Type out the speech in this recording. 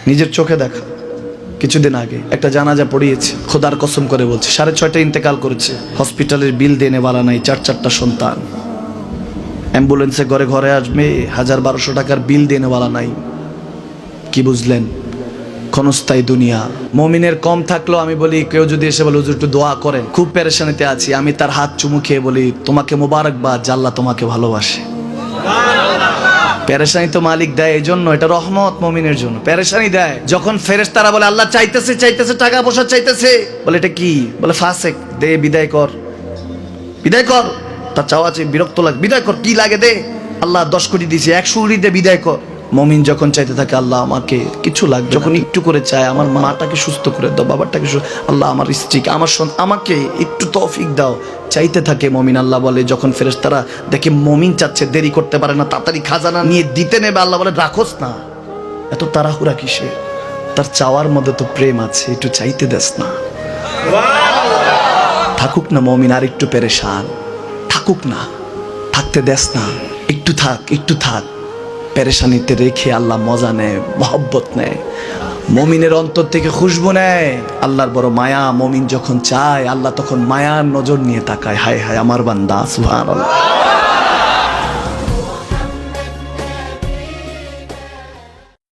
নিজের চোখে দেখা। কিছুদিন আগে একটা জানাজা পড়িয়েছে, খোদার কসম করে বলছে 6:30 ইন্তেকাল করেছে। হসপিটালের বিল দেনে বালা নাই, 4-4টা সন্তান। অ্যাম্বুলেন্সে ঘরে ঘরে আসবে, 1000-1200 টাকার বিল দেনে বালা নাই। কি বুঝলেন? ক্ষণস্থায়ী দুনিয়া। মুমিনের কম থাকলেও আমি বলি, কেউ যদি এসে বলে হুজুর একটু দোয়া করেন, খুব পেরেশানিতে আছি, আমি তার হাত চুমু খেয়ে বলি তোমাকে মোবারকবাদ, আল্লাহ তোমাকে ভালোবাসে। পেরেশানি তো মালিক দেয়, এই জন্য এটা রহমত মুমিনের জন্য। পেরেশানি দেয় যখন ফেরেশতারা বলে আল্লাহ চাইতেছে চাইতেছে, টাকা পয়সা চাইতেছে, বলে এটা কি? বলে ফাসেক, দে বিদায় কর, বিদায় কর। তার চাওয়া আছে, বিরক্ত লাগে, বিদায় কর, কি লাগে দে। আল্লাহ 10 কোটি দিয়েছে, 100 কোটি দিয়ে বিদায় কর। মুমিন যখন চাইতে থাকে আল্লাহ আমাকে কিছু লাগবে, যখন একটু করে চায় আমার মাটাকে সুস্থ করে দাও, বাবাটাকে আল্লাহ আমার স্ত্রীকে, আমার আমাকে একটু তৌফিক দাও, চাইতে থাকে মুমিন। আল্লাহ বলে যখন ফেরেশতারা দেখে মুমিন চাচ্ছে, দেরি করতে পারে না, তাড়াতাড়ি খাজানা নিয়ে দিতে নেবে, আল্লাহ বলে রাখোস না, এত তাড়াহুড়া কিসে? তার চাওয়ার মধ্যে তো প্রেম আছে, একটু চাইতে দেস না। থাকুক না মুমিন আর একটু পেরেশান, থাকুক না, থাকতে দেস না, একটু থাক, একটু থাক। পেরেশানিতে রেখে আল্লাহ মজা নেয়, মহব্বত নেয়, মুমিনের অন্তর থেকে খুশবু নেয়। আল্লাহর বড় মায়া, মুমিন যখন চায় আল্লাহ তখন মায়ার নজর নিয়ে তাকায়, হায় হায় আমার বান্দা, সুবহানাল্লাহ।